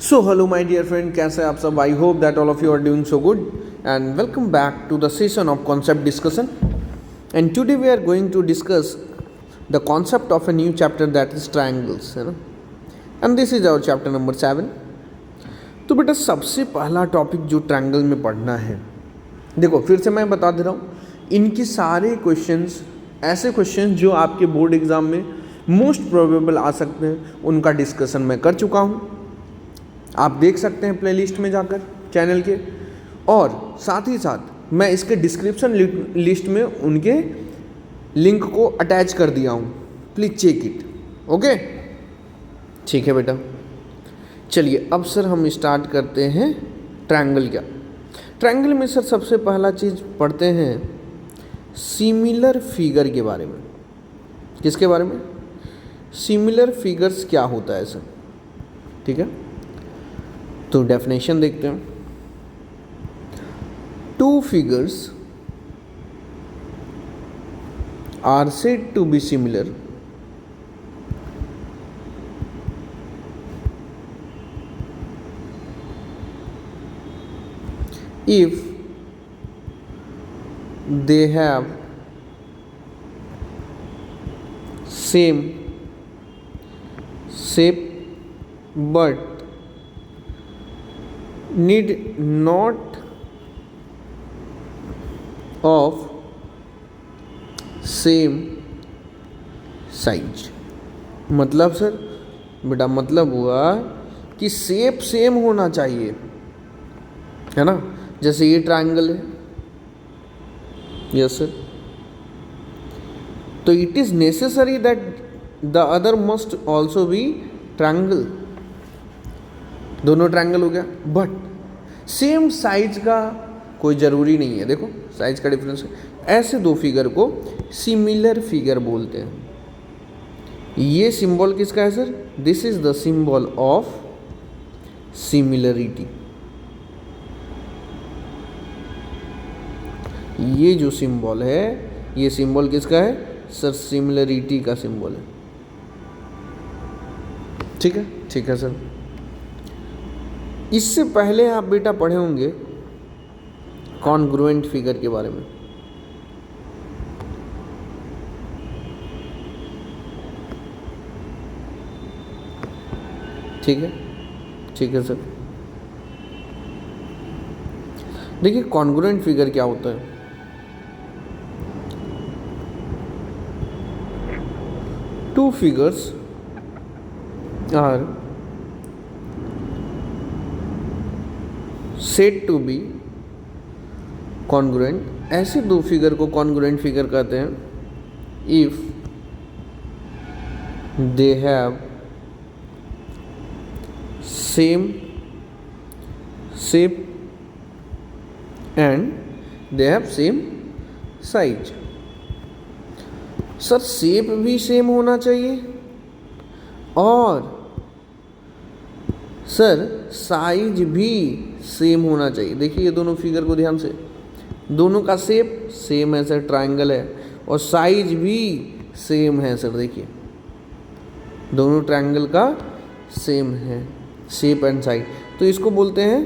So hello my dear friend, कैसे आप सब? I hope that all of you are doing so good and welcome back to the session of concept discussion. And today we are going to discuss the concept of a new chapter that is triangles, है ना? And this is our chapter number 7. तो बेटा सबसे पहला topic जो triangle में पढ़ना है, देखो फिर से मैं बता दे रहा हूँ, इनके सारे क्वेश्चंस ऐसे क्वेश्चंस जो आपके बोर्ड एग्जाम में मोस्ट प्रोबेबल आ सकते हैं, उनका डिस्कशन मैं कर चुका हूँ. आप देख सकते हैं प्लेलिस्ट में जाकर चैनल के, और साथ ही साथ मैं इसके डिस्क्रिप्शन लिस्ट में उनके लिंक को अटैच कर दिया हूँ. Please check it. ओके, ठीक है बेटा. चलिए अब सर हम स्टार्ट करते हैं. ट्रायंगल क्या? ट्रायंगल में सर सबसे पहला चीज़ पढ़ते हैं सिमिलर फिगर के बारे में. किसके बारे में? सिमिलर फिगर्स क्या होता है सर. ठीक है, तो डेफिनेशन देखते हैं. Two figures are said to be similar if they have same shape but need not of same size. मतलब सर बेटा मतलब हुआ कि शेप सेम होना चाहिए, है ना. जैसे ये ट्रायंगल है, यस सर, तो it is necessary that the other must also be triangle. दोनों ट्रायंगल हो गया, बट सेम साइज का कोई ज़रूरी नहीं है. देखो साइज का डिफरेंस है. ऐसे दो फिगर को सिमिलर फिगर बोलते हैं. ये सिंबल किसका है sir? This is the symbol of similarity. ये जो सिंबल है, ये सिंबल किसका है सर? सिमिलरिटी का सिंबल है. ठीक है, ठीक है सर. इससे पहले आप बेटा पढ़े होंगे कॉन्ग्रुएंट फिगर के बारे में. ठीक है, ठीक है सर. देखिए कॉन्ग्रुएंट फिगर क्या होता है. Two figures are said to be congruent. ऐसे दो फिगर को कॉन्ग्रुएंट फिगर कहते हैं if they have same shape and they have same size. Sir shape भी सेम होना चाहिए और सर साइज भी सेम होना चाहिए. देखिए ये दोनों फिगर को ध्यान से, दोनों का शेप सेम है सर, ट्रायंगल है, और साइज भी सेम है सर. देखिए दोनों ट्रायंगल का सेम है शेप एंड साइज, तो इसको बोलते हैं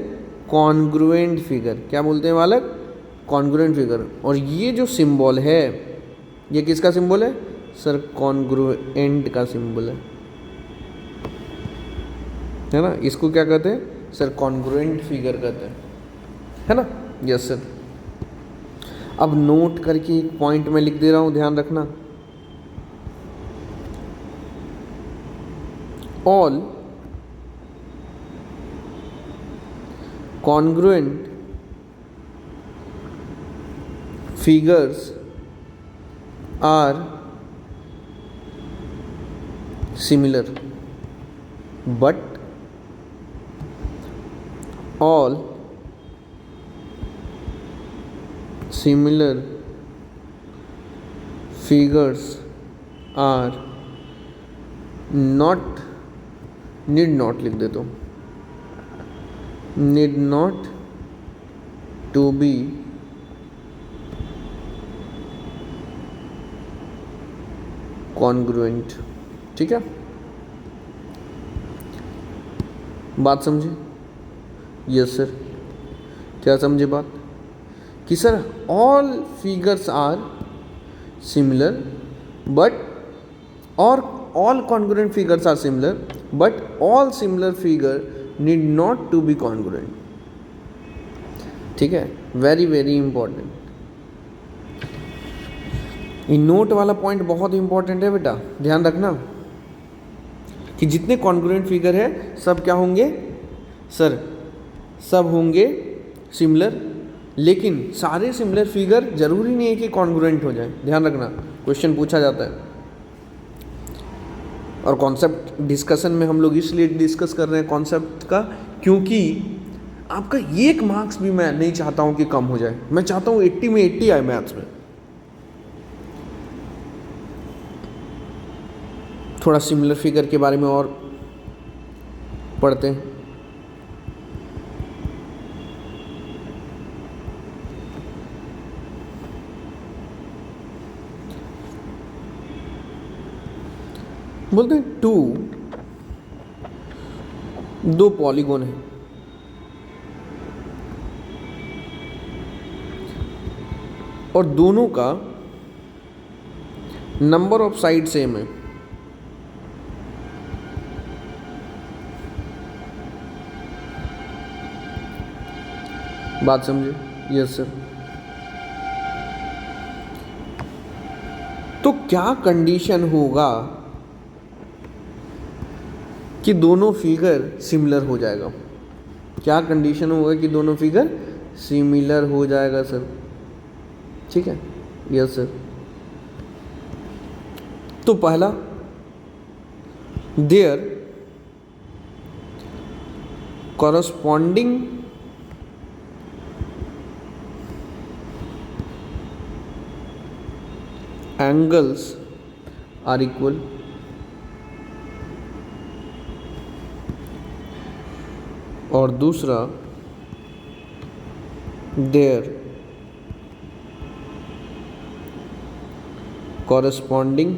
कॉन्ग्रुएंट फिगर. क्या बोलते हैं बालक? Congruent figure. और ये जो सिंबल है, ये किसका सिंबल है सर? कॉन्ग्रुएंट का सिंबल है ना. इसको क्या कहते हैं सर? कॉन्ग्रुएंट फिगर कहते हैं, है ना. Yes sir. अब नोट करके एक पॉइंट में लिख दे रहा हूं, ध्यान रखना. All congruent figures are similar but all similar figures are not need not लिख देता हूँ, need not to be congruent. ठीक है. बात समझे? Yes sir. क्या समझे बात? कि sir all figures are similar but, और all congruent figures are similar but all similar figure need not to be congruent. ठीक है, वेरी वेरी इंपॉर्टेंट। ये नोट वाला पॉइंट बहुत इंपॉर्टेंट है बेटा, ध्यान रखना कि जितने कॉन्ग्रुएंट फिगर है सब क्या होंगे सर? सब होंगे सिमिलर, लेकिन सारे सिमिलर फिगर जरूरी नहीं है कि कॉन्ग्रुएंट हो जाए। ध्यान रखना, क्वेश्चन पूछा जाता है। और कॉन्सेप्ट डिस्कशन में हम लोग इसलिए डिस्कस कर रहे हैं कॉन्सेप्ट का, क्योंकि आपका एक मार्क्स भी मैं नहीं चाहता हूं कि कम हो जाए। मैं चाहता हूं 80 में 80 आए मैथ्स में। थोड़ा सिमिलर फिगर के बारे में और पढ़ते हैं। बोलते हैं दो पॉलीगॉन है, और दोनों का नंबर ऑफ साइड सेम है। बात समझे? Yes sir. तो क्या कंडीशन होगा कि दोनों फिगर सिमिलर हो जाएगा? क्या कंडीशन होगा कि दोनों फिगर सिमिलर हो जाएगा सर? ठीक है, यस सर। तो पहला, their corresponding angles are equal, और दूसरा their corresponding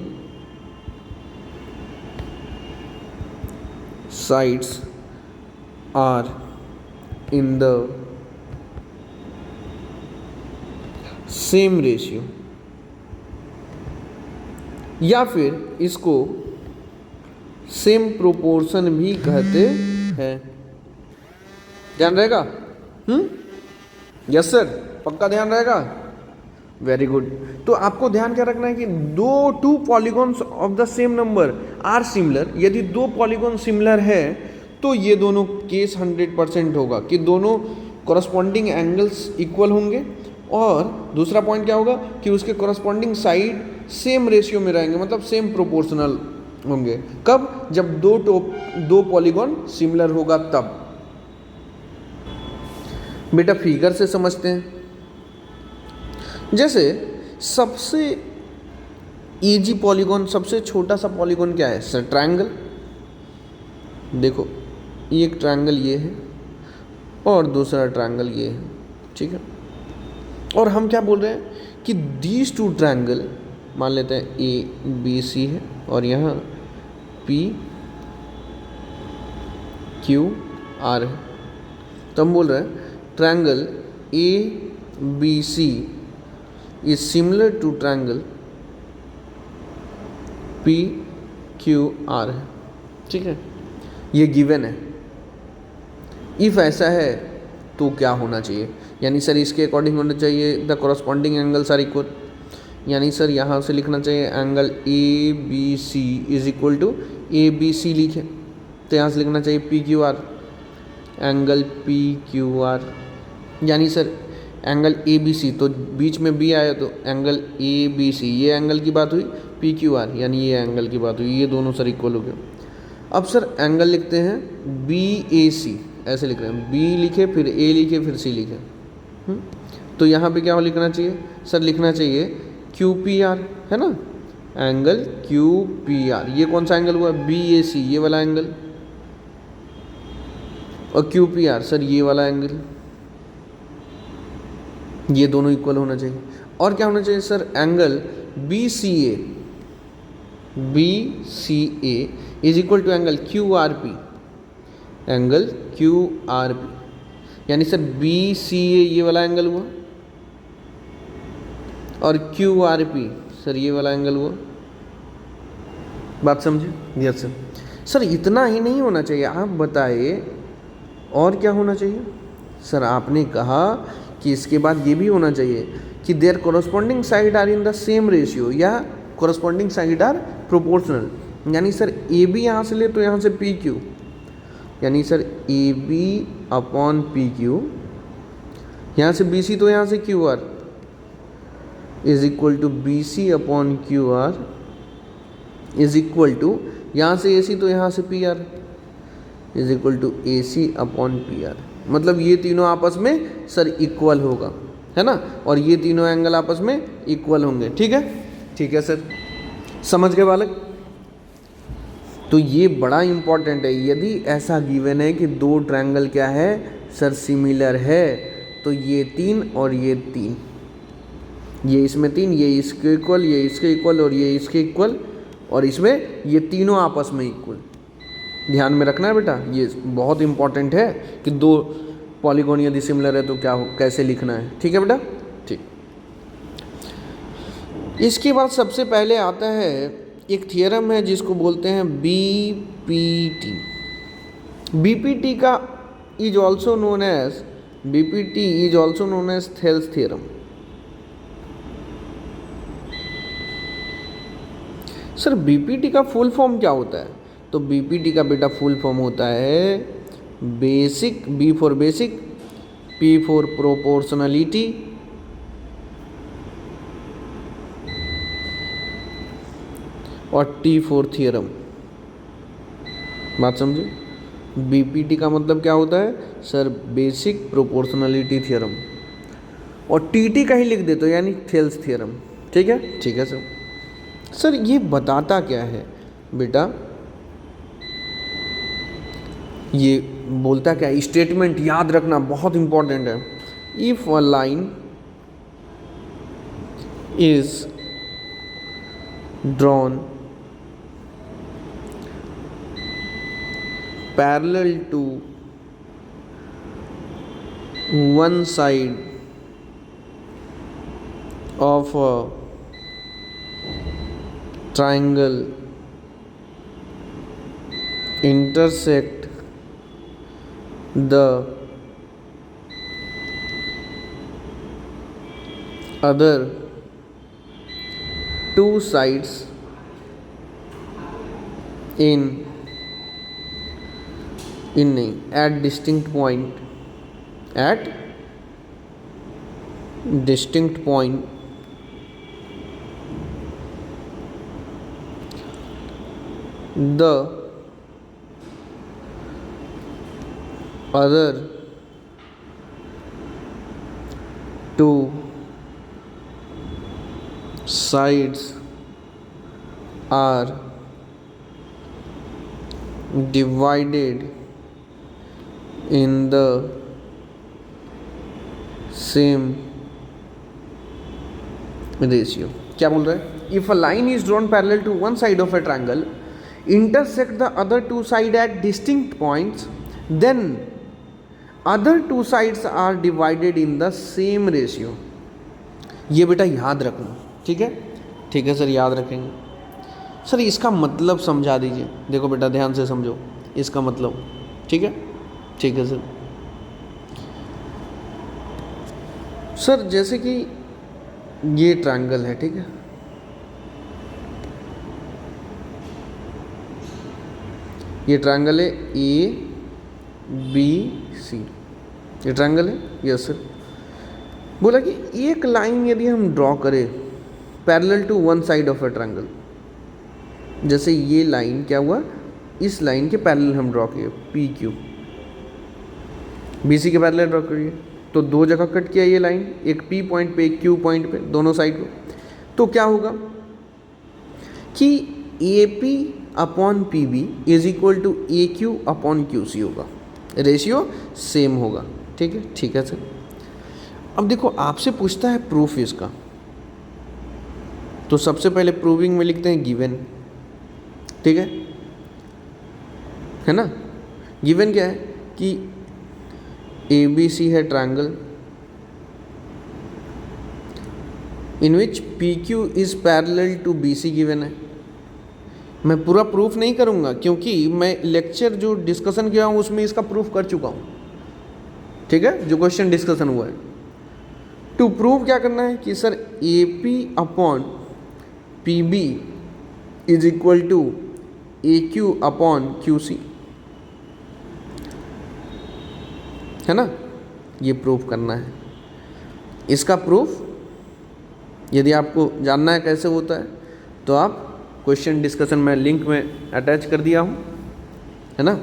sides are in the same ratio, या फिर इसको सेम प्रोपोर्शन भी कहते हैं। ध्यान रहेगा? यस सर, पक्का ध्यान रहेगा। Very good. तो आपको ध्यान क्या रखना है कि two polygons of the same number are similar. यदि दो पॉलीगॉन सिमिलर है तो ये दोनों केस 100% होगा कि दोनों कॉरस्पॉन्डिंग एंगल्स इक्वल होंगे, और दूसरा पॉइंट क्या होगा कि उसके कॉरस्पॉन्डिंग साइड सेम रेशियो में रहेंगे, मतलब सेम प्रोपोर्शनल होंगे। कब? जब दो पॉलीगॉन सिमिलर होगा तब। बेटा फिगर से समझते हैं। जैसे सबसे इजी पॉलीगॉन, सबसे छोटा सा पॉलीगॉन क्या है सर? ट्रायंगल। देखो एक ट्रायंगल ये है और दूसरा ट्रायंगल ये है, ठीक है। और हम क्या बोल रहे हैं कि दीज टू ट्रायंगल, मान लेते हैं ABC है और यहाँ PQR है। तो हम बोल रहे हैं triangle ABC is similar to triangle PQR है, ठीक है। ये गिवन है। इफ ऐसा है तो क्या होना चाहिए? यानी सर इसके अकॉर्डिंग होना चाहिए the corresponding angles are equal. यानी सर यहाँ से लिखना चाहिए angle ABC is equal to ABC लिखे, तो यहाँ से लिखना चाहिए PQR, एंगल PQR। यानी सर एंगल ABC, तो बीच में B आया तो एंगल ABC, ये एंगल की बात हुई। PQR यानी ये एंगल की बात हुई। ये दोनों सर इक्वल हो गए। अब सर एंगल लिखते हैं BAC, ऐसे लिख रहे हैं। B लिखे, फिर A लिखे, फिर C लिखे। तो यहाँ पे क्या लिखना चाहिए सर? लिखना चाहिए QPR, है ना, एंगल QPR। ये कौन सा एंगल हुआ? BAC, ये वाला एंगल, और QPR सर ये वाला एंगल। ये दोनों इक्वल होना चाहिए। और क्या होना चाहिए sir? Angle BCA is equal to angle QRP। Angle Q R P, यानी सर बी सी ए ये वाला एंगल हुआ और क्यू आर पी सर ये वाला एंगल हुआ। बात समझे? Yes sir. सर इतना ही नहीं होना चाहिए, आप बताइए और क्या होना चाहिए? सर आपने कहा कि इसके बाद ये भी होना चाहिए कि their corresponding side are in the same ratio या कोरस्पॉन्डिंग साइड आर प्रोपोर्शनल। यानी सर ए बी यहाँ से ले तो यहाँ से पी क्यू, यानी sir A B upon P Q, यहाँ से बी सी तो यहाँ से Q R is equal to B C upon Q R is equal to यहाँ से ए सी तो यहाँ से P R is equal to A C upon P are. मतलब ये तीनों आपस में सर इक्वल होगा, है ना, और ये तीनों एंगल आपस में इक्वल होंगे। ठीक है, ठीक है सर, समझ गए बालक? तो ये बड़ा इम्पॉर्टेंट है। यदि ऐसा गिवन है कि दो ट्रायंगल क्या है सर सिमिलर है, तो ये 3 और ये 3, ये इसमें 3, ये इसके इक्वल, ये इसके इक्वल और ये इसके इक्वल, और इसमें ये तीनों आपस में इक्वल। ध्यान में रखना है बेटा, ये बहुत इंपॉर्टेंट है कि दो पॉलीगॉन यदि सिमिलर है तो क्या कैसे लिखना है। ठीक है बेटा, ठीक। इसके बाद सबसे पहले आता है एक थियरम है जिसको बोलते हैं बीपीटी। बीपीटी का is also known as BPT is also known as Thales theorem. Sir BPT का फुल फॉर्म क्या होता है? तो बीपीटी का बेटा फुल फॉर्म होता है basic, B for basic, P for proportionality, और टी फॉर थियरम। बात समझे? बीपीटी का मतलब क्या होता है सर? बेसिक प्रोपोर्शनलिटी थियरम, और टीटी का ही लिख देते हो यानी थेल्स थियरम। ठीक है, ठीक है सर। सर ये बताता क्या है बेटा? ये बोलता क्या है? स्टेटमेंट याद रखना बहुत इंपॉर्टेंट है। If a line is drawn parallel to one side of a triangle intersect the other two sides at distinct point, at distinct point, the other two sides are divided in the same ratio। क्या बोल रहा है? If a line is drawn parallel to one side of a triangle intersect the other two sides at distinct points, then other two sides are divided in the same ratio। ये बेटा याद रखना। ठीक है, ठीक है सर, याद रखेंगे। सर इसका मतलब समझा दीजिए। देखो बेटा ध्यान से समझो इसका मतलब। ठीक है, ठीक है सर। सर जैसे कि ये ट्रायंगल है, ठीक है, ये ट्रायंगल है ए बी सी, ये ट्रायंगल है। Yes sir. बोला कि एक लाइन यदि हम ड्रॉ करें parallel to one side of a triangle, जैसे ये लाइन क्या हुआ, इस लाइन के पैरेलल हम ड्रॉ किए पी क्यू, बी सी के पैरेलल ड्रॉ करिए, तो दो जगह कट किया ये लाइन, एक पी पॉइंट पे एक क्यू पॉइंट पे, दोनों साइड पे। तो क्या होगा कि A P upon P B is equal to A Q upon Q C होगा, रेशियो सेम होगा। ठीक है, ठीक है सर। अब देखो आपसे पूछता है प्रूफ इसका, तो सबसे पहले प्रूविंग में लिखते हैं गिवन। ठीक है ना, गिवन क्या है कि ए बी सी है triangle in which P Q is parallel to B C given है। मैं पूरा प्रूफ नहीं करूँगा क्योंकि मैं लेक्चर जो डिस्कशन किया हूँ उसमें इसका प्रूफ कर चुका हूँ, ठीक है, जो क्वेश्चन डिस्कशन हुआ है। टू प्रूव क्या करना है कि sir A P upon P B is equal to A Q upon Q C, है ना, ये प्रूफ करना है। इसका प्रूफ यदि आपको जानना है कैसे होता है तो आप क्वेश्चन डिस्कशन में लिंक में अटैच कर दिया हूँ, है ना,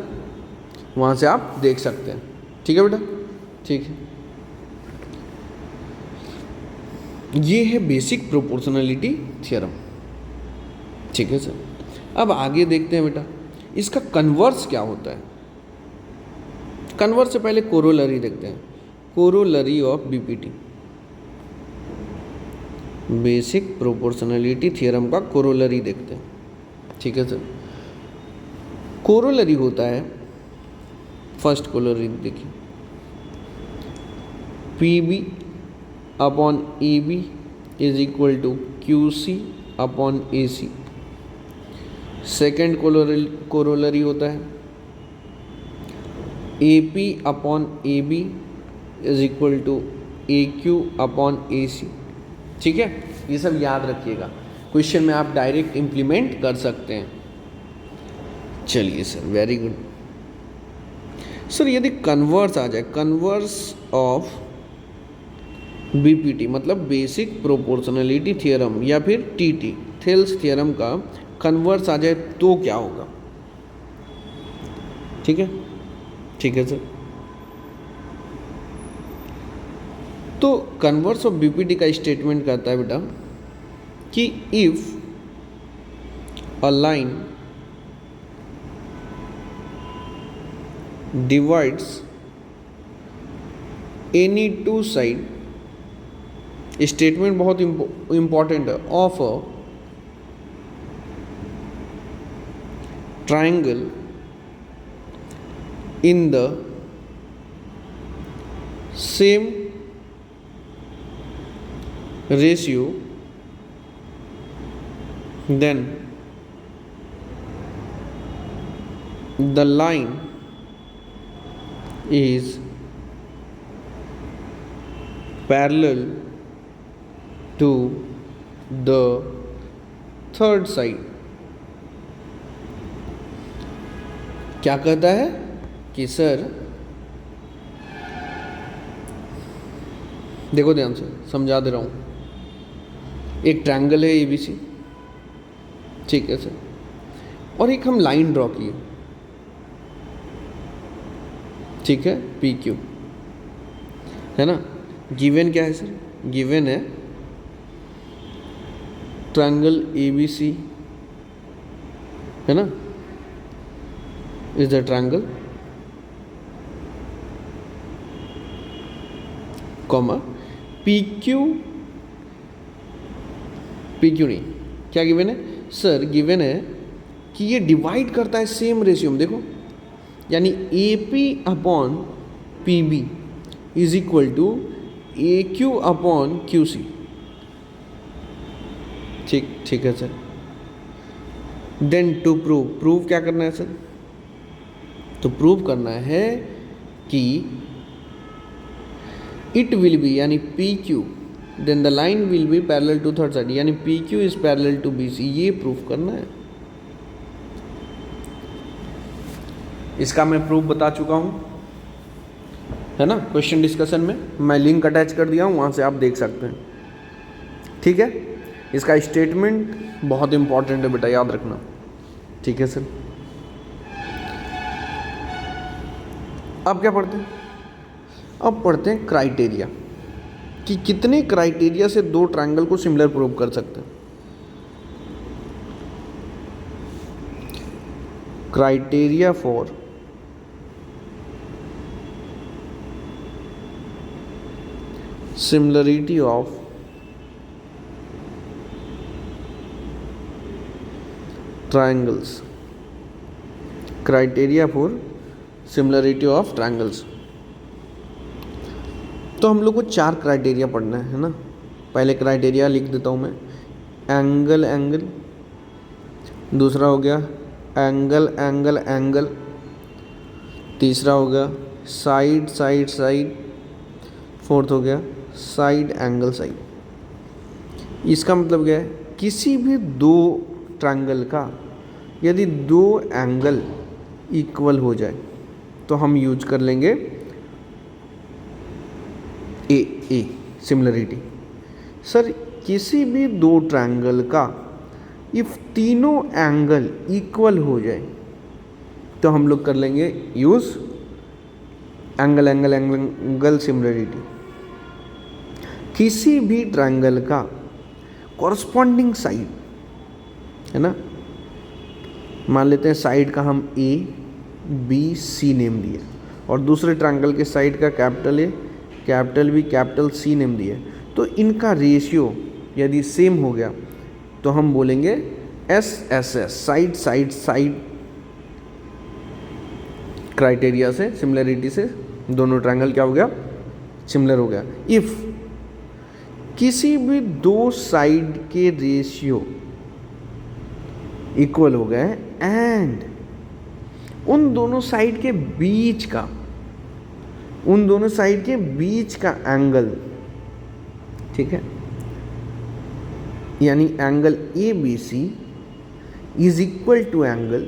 वहाँ से आप देख सकते हैं। ठीक है बेटा, ठीक है। ये है बेसिक प्रोपोर्शनलिटी थ्योरम, ठीक है सर। अब आगे देखते हैं बेटा इसका कन्वर्स क्या होता है। कन्वर्स से पहले कोरोलरी देखते हैं, corollary of BPT. Basic proportionality theorem का कोरोलरी देखते हैं, ठीक है सर। कोरोलरी होता है, फर्स्ट कोरोलरी देखिए, P B upon A B is equal to Q C upon A C. Second corollary होता है A P upon A B is equal to A Q upon A C. ठीक है, ये सब याद रखिएगा, क्वेश्चन में आप डायरेक्ट इम्प्लीमेंट कर सकते हैं। चलिए सर, वेरी गुड सर। यदि कन्वर्स आ जाए, कन्वर्स ऑफ बीपीटी मतलब बेसिक प्रोपोर्शनलिटी थ्योरम या फिर टीटी थेल्स थ्योरम का कन्वर्स आ जाए तो क्या होगा। ठीक है, ठीक है सर। तो कन्वर्स ऑफ बीपीटी का स्टेटमेंट कहता है बेटा कि if a line divides any two side, statement बहुत इंपॉर्टेंट है, of a triangle in the same ratio, then the line is parallel to the third side। क्या कहता है कि सर देखो ध्यान से समझा दे रहा हूँ, एक ट्रायंगल है एबीसी, ठीक है सर, और एक हम लाइन ड्रॉ किए, ठीक है, पी क्यू, है ना। गिवन क्या है सर, गिवन है ट्रायंगल एबीसी, है ना, is the triangle comma P Q नहीं, क्या गिवन है सर, गिवन है कि ये डिवाइड करता है सेम रेशियो में, देखो, यानी A P upon P B is equal to A Q upon Q C. ठीक है सर। देन टू प्रूव क्या करना है सर, तो प्रूव करना है कि इट विल बी यानी P Q then the line will be parallel to third side, यानी P Q is parallel to B C, ये प्रूफ करना है। इसका मैं प्रूफ बता चुका हूँ, है ना, क्वेश्चन डिस्कशन में मैं लिंक अटैच कर दिया हूँ, वहाँ से आप देख सकते हैं। ठीक है, इसका स्टेटमेंट बहुत इंपॉर्टेंट है बेटा, याद रखना। ठीक है सर। अब क्या पढ़ते हैं, अब पढ़ते हैं क्राइटेरिया, कि कितने क्राइटेरिया से दो ट्रायंगल को सिमिलर प्रूव कर सकते हैं। Criteria for similarity of triangles, criteria for similarity of triangles. तो हम लोग को 4 क्राइटेरिया पढ़ना है ना। पहले क्राइटेरिया लिख देता हूँ मैं, एंगल एंगल, दूसरा हो गया एंगल एंगल एंगल, तीसरा हो गया साइड साइड साइड, फोर्थ हो गया साइड एंगल साइड। इसका मतलब क्या है, किसी भी दो ट्रायंगल का यदि दो एंगल इक्वल हो जाए तो हम यूज कर लेंगे ए सिमिलरिटी। सर किसी भी दो ट्रायंगल का इफ तीनों एंगल इक्वल हो जाए तो हम लोग कर लेंगे use angle angle angle similarity. किसी भी ट्रायंगल का कॉरस्पॉन्डिंग साइड है ना, मान लेते हैं साइड का हम ए बी सी नेम दिए और दूसरे ट्रायंगल के साइड का capital A capital B capital C name दिए, तो इनका रेशियो यदि सेम हो गया तो हम बोलेंगे S S S, side side side criteria से, सिमिलरिटी से दोनों ट्रायंगल क्या हो गया, सिमिलर हो गया। इफ किसी भी दो साइड के रेशियो इक्वल हो गए एंड उन दोनों साइड के बीच का एंगल, ठीक है, यानी angle A B C is equal to angle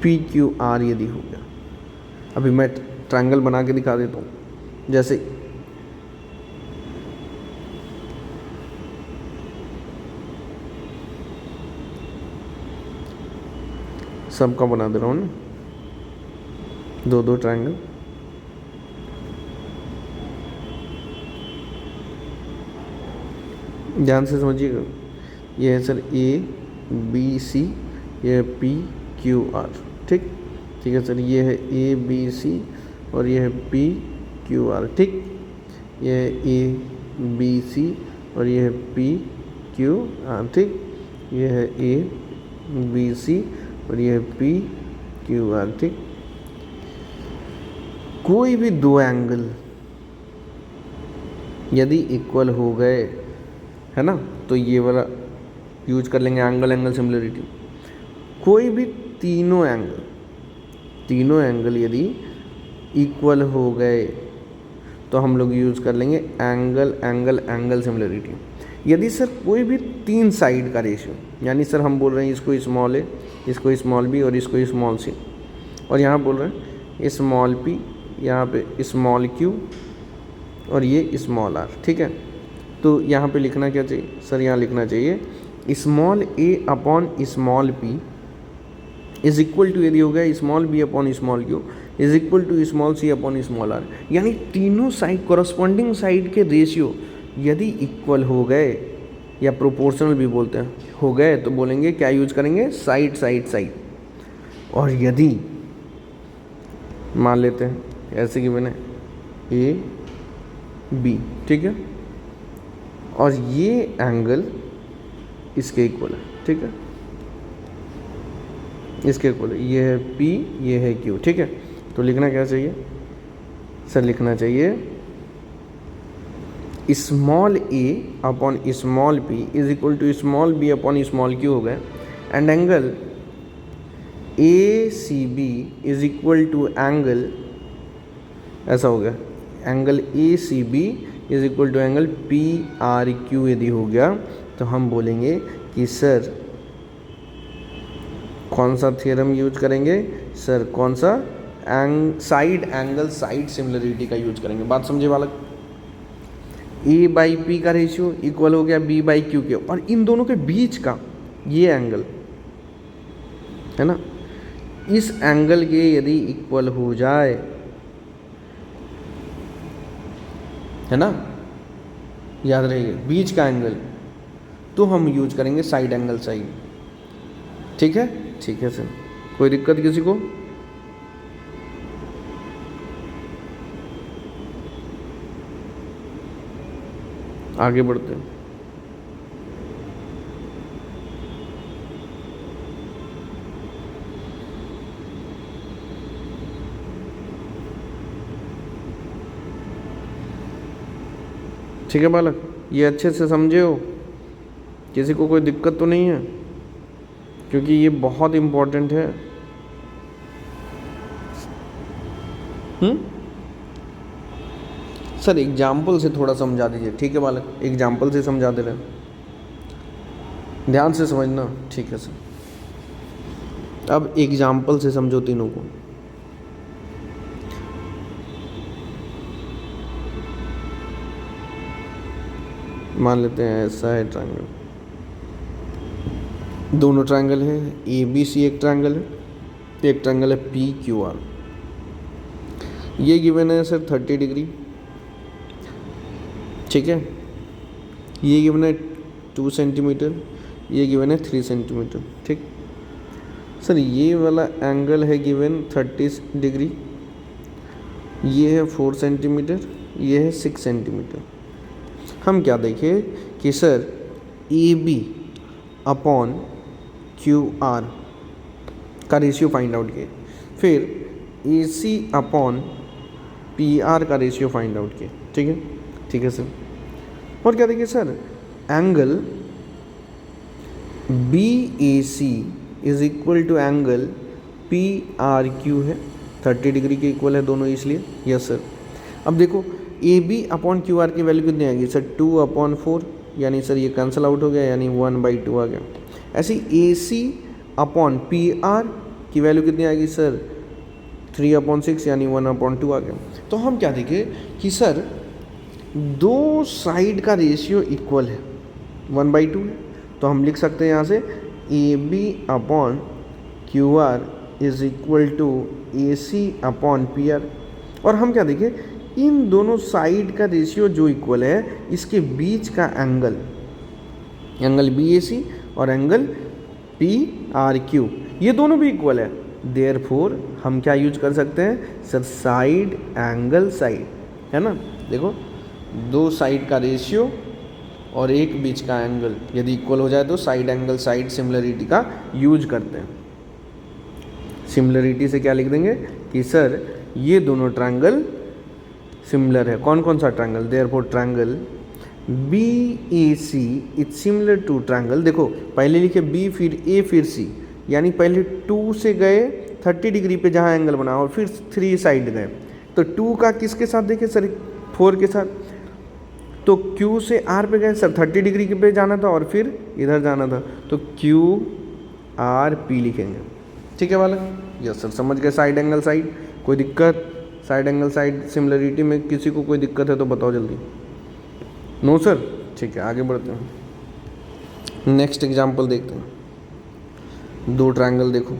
P Q R यदि हो गया। अभी मैं ट्रायंगल बना के दिखा देता हूँ, जैसे सबका बना दे रहा हूँ ना, दो ट्रायंगल, ध्यान से समझिएगा। ये है सर ए बी सी, ये है पी क्यू आर, ठीक है सर, ये है ए बी सी और ये है पी क्यू आर, ठीक, ये है ए बी सी और ये है पी क्यू आर, ठीक, ये है ए बी सी और ये है पी क्यू आर, ठीक। कोई भी दो एंगल यदि इक्वल हो गए है ना, तो ये वाला यूज कर लेंगे एंगल एंगल सिमिलरिटी। कोई भी तीनों एंगल यदि इक्वल हो गए तो हम लोग यूज कर लेंगे एंगल एंगल एंगल सिमिलरिटी। यदि सर कोई भी तीन साइड का रेशियो, यानी सर हम बोल रहे हैं इसको स्मॉल ए, इसको स्मॉल बी और इसको स्मॉल सी, और यहाँ बोल रहे हैं स्मॉल पी, यहाँ पे स्मॉल क्यू और ये स्मॉल आर, ठीक है। तो यहाँ पे लिखना क्या चाहिए सर, यहाँ लिखना चाहिए small A upon small P is equal to, यदि हो गया small B upon small Q is equal to small C upon small R. यानी तीनों साइड कॉरस्पॉन्डिंग साइड के रेशियो यदि इक्वल हो गए या प्रोपोर्शनल भी बोलते हैं, हो गए तो बोलेंगे क्या यूज करेंगे, साइड साइड साइड। और यदि मान लेते हैं ऐसे कि मैंने ए बी, ठीक है, और ये एंगल इसके इक्वल है, ठीक है, इसके इक्वल है, ये है P, ये है Q, ठीक है। तो लिखना क्या चाहिए सर, लिखना चाहिए small a upon small p is equal to small b upon small q हो गए, and angle A C B is equal to angle, ऐसा हो गया, angle A C B is equal to angle P R Q यदि हो गया तो हम बोलेंगे कि सर कौन सा थ्योरम यूज करेंगे सर, कौन सा साइड एंगल साइड सिमिलरिटी का यूज करेंगे। बात समझे बालक, ए बाई पी का रेशियो इक्वल हो गया बी बाई क्यू के, और इन दोनों के बीच का ये एंगल है ना, इस एंगल के यदि इक्वल हो जाए है ना, याद रहिए बीच का एंगल, तो हम यूज करेंगे साइड एंगल साइड, ठीक है, ठीक है सर। कोई दिक्कत किसी को? आगे बढ़ते हैं। ठीक है बालक, ये अच्छे से समझे हो, किसी को कोई दिक्कत तो नहीं है, क्योंकि ये बहुत इम्पोर्टेंट है। सर एग्जाम्पल से थोड़ा समझा दीजिए, ठीक है बालक, एग्जाम्पल से समझा दे रहे हैं, ध्यान से समझना, ठीक है सर। अब एग्जाम्पल से समझो तीनों को। मान लेते हैं ऐसा है ट्रायंगल, दोनों ट्रायंगल है, ए बी सी एक ट्रायंगल है, एक ट्रायंगल है पी क्यू आर। ये गिवन है सर 30 डिग्री, ठीक है, ये गिवन है 2 सेंटीमीटर, ये गिवन है 3 सेंटीमीटर, ठीक। सर ये वाला एंगल है गिवन 30 डिग्री, ये है 4 सेंटीमीटर, ये है 6 सेंटीमीटर। हम क्या देखें कि sir A B upon Q R का रेशियो फाइंड आउट किए, फिर A C upon P R का रेशियो फाइंड आउट किए, ठीक है, ठीक है सर। और क्या देखिए sir, angle B A C is equal to angle P R Q है, 30 डिग्री के इक्वल है दोनों, इसलिए यस सर। अब देखो A B upon Q R की वैल्यू कितनी आएगी सर, 2/4, यानी सर ये कैंसिल आउट हो गया, यानी 1/2 आ गया। ऐसे ए सी अपॉन पी आर की वैल्यू कितनी आएगी सर, 3/6, यानी 1/2 आ गया। तो हम क्या देखें कि सर दो साइड का रेशियो इक्वल है, 1/2 है, तो हम लिख सकते हैं यहाँ से A B upon Q R is equal to A C upon P R. और हम क्या देखें, इन दोनों साइड का रेशियो जो इक्वल है, इसके बीच का एंगल, एंगल बी ए सी और एंगल पी आर क्यू, ये दोनों भी इक्वल है। देयरफॉर हम क्या यूज कर सकते हैं सर, साइड एंगल साइड, है ना। देखो दो साइड का रेशियो और एक बीच का एंगल यदि इक्वल हो जाए तो साइड एंगल साइड सिमिलरिटी का यूज करते हैं। सिमिलरिटी से क्या लिख देंगे कि सर ये दोनों ट्रायंगल सिमिलर है। कौन कौन सा triangle, therefore triangle B A C is similar to triangle, देखो पहले लिखे बी फिर ए फिर सी, यानी पहले 2 से गए 30 डिग्री पे जहाँ एंगल बना और फिर 3 साइड गए, तो 2 का किसके साथ देखे सर, 4 के साथ। तो Q से R पे गए सर, 30 डिग्री पे जाना था और फिर इधर जाना था, तो Q R P लिखेंगे, ठीक है वाला, यस सर। समझ गए साइड एंगल साइड, कोई दिक्कत, साइड एंगल साइड सिमिलरिटी में किसी को कोई दिक्कत है तो बताओ जल्दी। नो सर, ठीक है, आगे बढ़ते हैं, नेक्स्ट एग्जांपल देखते हैं। दो ट्रायंगल देखो,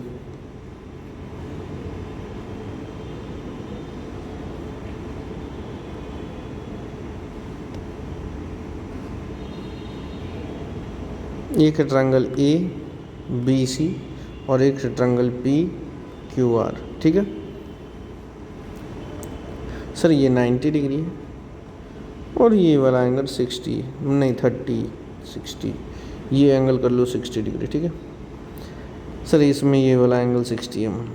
एक है ट्रायंगल ए बी सी और एक है ट्रायंगल पी क्यू आर, ठीक है सर। ये 90 डिग्री है और ये वाला एंगल 60 नहीं 30 60, ये एंगल कर लो 60 डिग्री, ठीक है सर। इसमें ये वाला एंगल 60 है,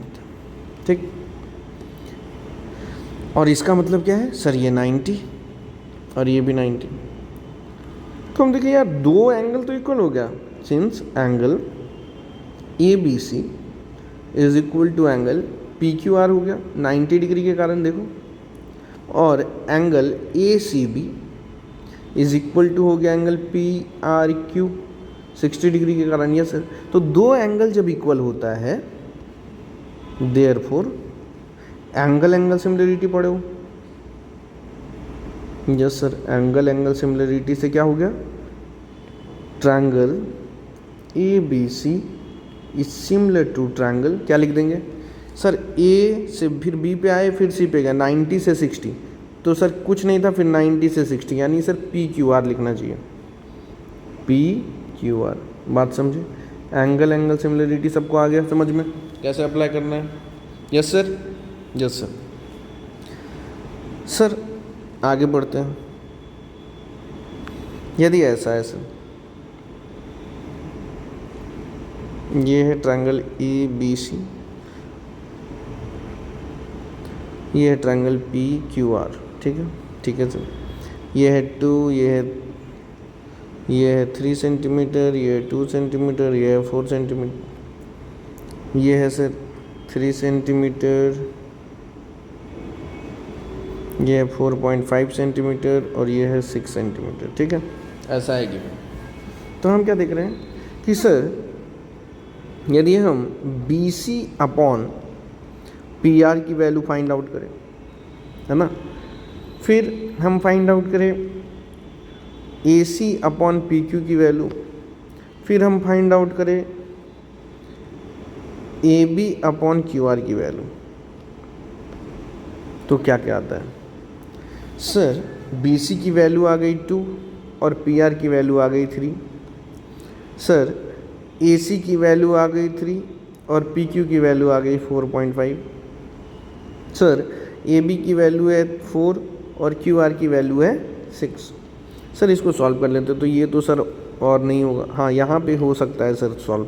ठीक। और इसका मतलब क्या है सर, ये 90 और ये भी 90। तो हम देखिए यार दो एंगल तो इक्वल हो गया, since angle A B C is equal to angle P Q R हो गया 90 डिग्री के कारण, देखो। और angle A C B is equal to हो गया angle P R Q 60 degree के कारण, यस सर। तो दो एंगल जब इक्वल होता है, देयरफॉर एंगल एंगल सिमिलरिटी पढ़े हो, yes sir. Angle angle similarity से क्या हो गया, triangle A B C is similar to triangle, क्या लिख देंगे सर, ए से फिर बी पे आए फिर सी पे गए, 90 से 60, तो सर कुछ नहीं था, फिर 90 से 60, यानी सर पी क्यू आर लिखना चाहिए, पी क्यू आर। बात समझे, एंगल एंगल सिमिलरिटी सबको आ गया समझ में, कैसे अप्लाई करना है, yes sir, yes sir. Sir आगे बढ़ते हैं, यदि ऐसा है सर, ये है ट्रायंगल ए बी सी, ये है ट्रायंगल पी क्यू आर, ठीक है, ठीक है सर। ये है 2, ये है 3 सेंटीमीटर, ये है 2 सेंटीमीटर, ये है 4 सेंटीमीटर, ये है सर 3 सेंटीमीटर, ये है 4.5 सेंटीमीटर और ये है 6 सेंटीमीटर। ठीक है, ऐसा है कि तो हम क्या देख रहे हैं कि सर यदि हम B C upon P R की वैल्यू फाइंड आउट करें, है ना, फिर हम फाइंड आउट करें A C upon P Q की वैल्यू, फिर हम फाइंड आउट करें A B upon Q R की वैल्यू, तो क्या क्या आता है सर? बी सी की वैल्यू आ गई 2 और पी आर की वैल्यू आ गई 3। सर ए सी की वैल्यू आ गई 3 और पी क्यू की वैल्यू आ गई 4.5। सर ए बी की वैल्यू है 4 और क्यू आर की वैल्यू है 6। सर इसको सॉल्व कर लेते तो ये तो सर और नहीं होगा, हाँ यहाँ पे हो सकता है सर सॉल्व।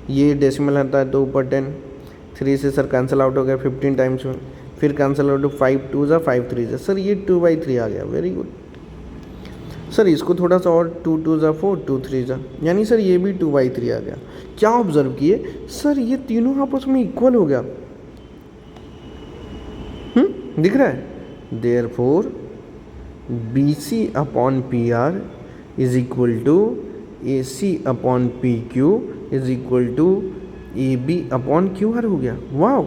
ये डेसिमल आता है तो ऊपर 10, 3 से सर कैंसिल आउट हो गया 15 टाइम्स में, फिर कैंसिल आउट 5 2 जा 5 3 जा, सर ये 2/3 आ गया। वेरी गुड सर, इसको थोड़ा सा और 2 2 जा 4 2 3 जा, यानी सर ये भी 2/3 आ गया। क्या ऑब्जर्व किए सर, ये तीनों आपस में इक्वल हो गया। दिख रहा है? Therefore B C upon P R is equal to A C upon P Q is equal to A B upon Q R हो गया। वाह,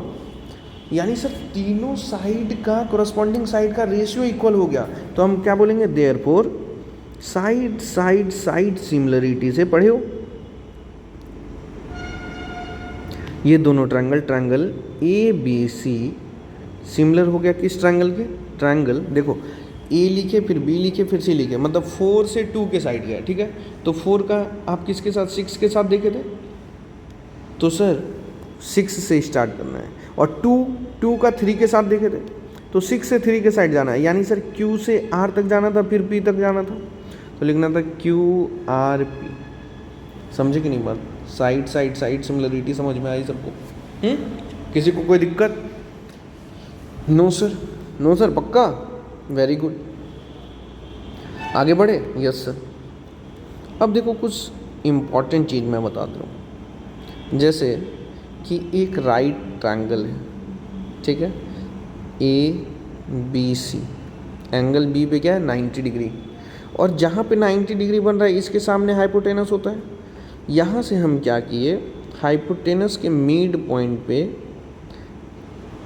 यानी सर तीनों साइड का कोरस्पॉन्डिंग साइड का रेशियो इक्वल हो गया। तो हम क्या बोलेंगे? Therefore side side side similarity से पढ़े हो। ये दोनों triangle A B C similar हो गया किस ट्रायंगल के? ट्रायंगल देखो, ए लिखे फिर बी लिखे फिर सी लिखे, मतलब 4 से 2 के साइड गया। ठीक है, तो 4 का आप किसके साथ? 6 के साथ देखे थे, तो सर 6 से स्टार्ट करना है। और 2 का 3 के साथ देखे थे, तो 6 से 3 के साइड जाना है, यानी सर Q से R तक जाना था, फिर P तक जाना था, तो लिखना था QRP। समझे कि नहीं बात? साइड साइड साइड सिमिलरिटी समझ में आई सबको? किसी को कोई दिक्कत? नो सर, नो सर, पक्का? वेरी गुड, आगे बढ़े? Yes sir. अब देखो कुछ इम्पॉर्टेंट चीज़ मैं बताता हूँ, जैसे कि एक राइट ट्रायंगल है, ठीक है, A B C, angle B पे क्या है? 90 डिग्री, और जहाँ पे 90 डिग्री बन रहा है इसके सामने हाइपोटेनस होता है। यहाँ से हम क्या किए? हाइपोटेनस के मिड पॉइंट पे,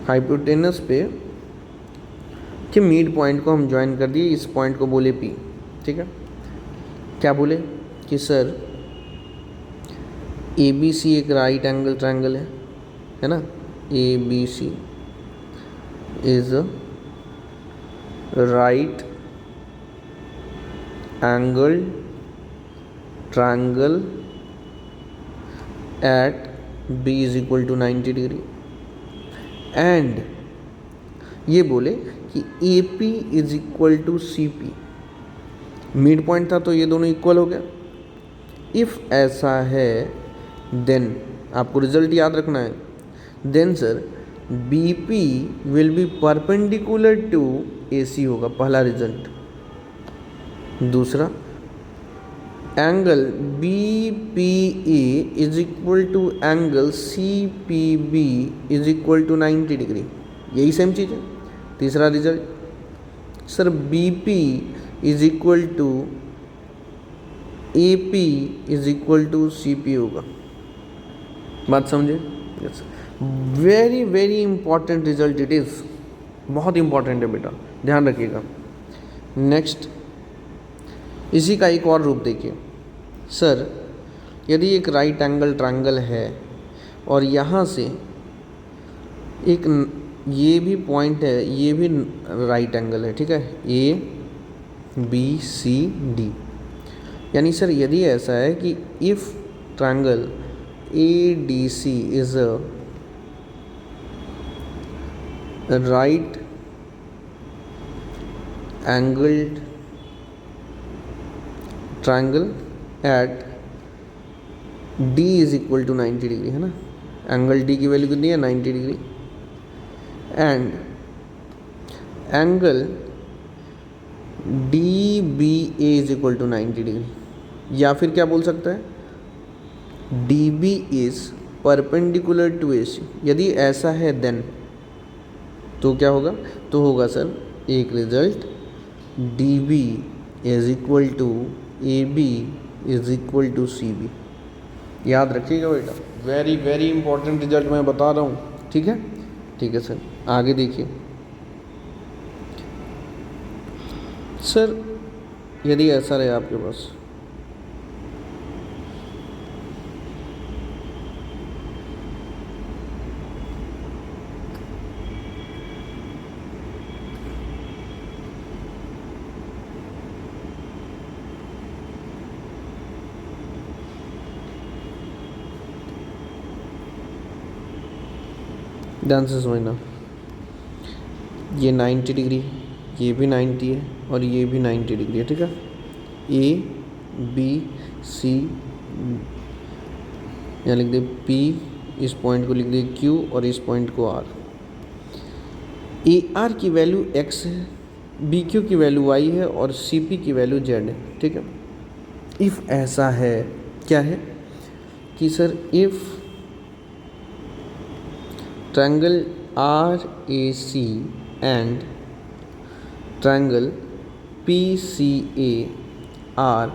हाइपोटेनस पे के मिड पॉइंट को हम ज्वाइन कर दिए, इस पॉइंट को बोले पी। ठीक है, क्या बोले कि सर ए बी सी एक राइट एंगल ट्रायंगल है ना, A B C is right angle triangle at B is equal to 90 degree, and ये बोले कि A P is equal to C P. Mid point था तो ये दोनों इक्वल हो गया। इफ़ ऐसा है देन आपको रिजल्ट याद रखना है, then sir B P will be perpendicular to A C होगा, पहला रिजल्ट। दूसरा, angle B P A is equal to angle C P B is equal to 90 degree, यही सेम चीज़ है। तीसरा result sir B P is equal to A P is equal to C P होगा। बात समझे? Yes, very very important result it is, बहुत important है बेटा, ध्यान रखिएगा। नेक्स्ट, इसी का एक और रूप देखिए। सर यदि एक राइट एंगल ट्रायंगल है और यहाँ से एक ये भी पॉइंट है, ये भी राइट एंगल है, ठीक है, ए बी सी डी, यानी सर यदि ऐसा है कि if triangle A D C is a right angled triangle at D is equal to 90 degree, है ना, एंगल डी की वैल्यू कितनी है? 90 degree, and angle D B A is equal to 90 degree, या फिर क्या बोल सकता है D B is perpendicular to A C. यदि ऐसा है देन तो क्या होगा, तो होगा सर एक result D B is equal to A B is equal to C B. याद रखिएगा बेटा, वेरी वेरी इंपॉर्टेंट रिजल्ट मैं बता रहा हूँ, ठीक है। ठीक है सर, आगे देखिए सर, यदि ऐसा रहे आपके पास ध्यान से समझना, ये 90 डिग्री, ये भी 90 है और ये भी 90 डिग्री है, ठीक है। ए बी सी, यहाँ लिख दे पी, इस पॉइंट को लिख दे क्यू और इस पॉइंट को आर। ए आर की वैल्यू एक्स है, बी क्यू की वैल्यू वाई है और सी पी की वैल्यू जेड है, ठीक है। इफ़ ऐसा है, क्या है कि sir if triangle R A C and triangle P C A are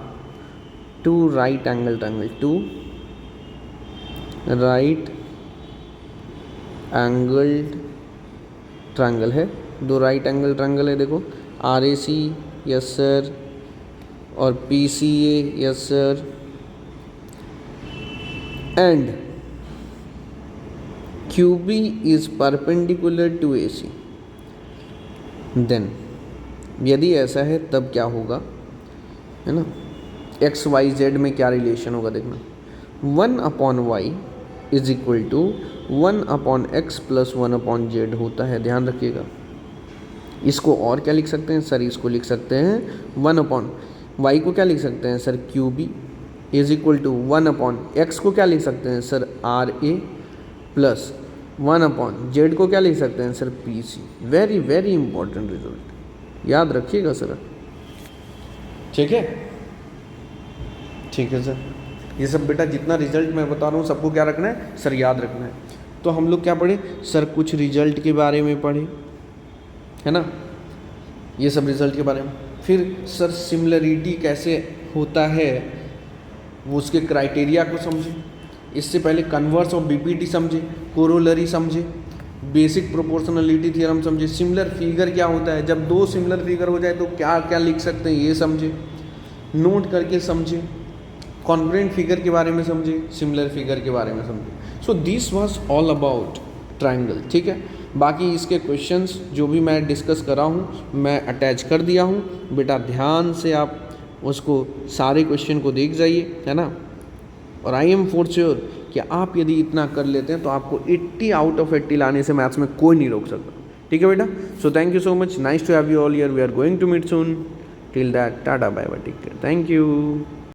two right angle triangle, two right angled triangle है, दो राइट एंगल ट्रायंगल है, देखो R A C yes sir और P C A yes sir, and Q B is perpendicular to A C, then यदि ऐसा है तब क्या होगा, है ना, एक्स वाई जेड में क्या रिलेशन होगा देखना, 1/y is equal to 1/x plus 1/z होता है, ध्यान रखिएगा। इसको और क्या लिख सकते हैं सर, इसको लिख सकते हैं 1/y को क्या लिख सकते हैं sir, Q B is equal to 1/x को क्या लिख सकते हैं sir, R A plus 1/z को क्या लिख सकते हैं sir, P C. Very very important result, याद रखिएगा सर, ठीक है। ठीक है सर, ये सब बेटा जितना रिजल्ट मैं बता रहा हूँ सबको क्या रखना है सर, याद रखना है। तो हम लोग क्या पढ़े सर, कुछ रिजल्ट के बारे में पढ़े, है ना, ये सब रिजल्ट के बारे में। फिर सर सिमिलरिटी कैसे होता है वो उसके क्राइटेरिया को समझे, इससे पहले कन्वर्स ऑफ बीपीटी समझे, कोरोलरी समझे, बेसिक प्रोपोर्शनलिटी थ्योरम समझे, सिमिलर फिगर क्या होता है, जब दो सिमिलर फिगर हो जाए तो क्या क्या लिख सकते हैं ये समझे, नोट करके समझे, कॉन्ग्रुएंट फिगर के बारे में समझे, सिमिलर फिगर के बारे में समझे। So this was all about triangle, ठीक है। बाकी इसके क्वेश्चंस जो भी मैं डिस्कस करा हूँ मैं अटैच कर दिया हूँ, बेटा ध्यान से आप उसको सारे क्वेश्चन को देख जाइए, है ना। और आई एम फॉर श्योर कि आप यदि इतना कर लेते हैं तो आपको 80 आउट ऑफ 80 लाने से मैथ्स में कोई नहीं रोक सकता, ठीक है बेटा। So thank you so much, nice to have you all here, we are going to meet soon, till that tata bye bye, take care, thank you.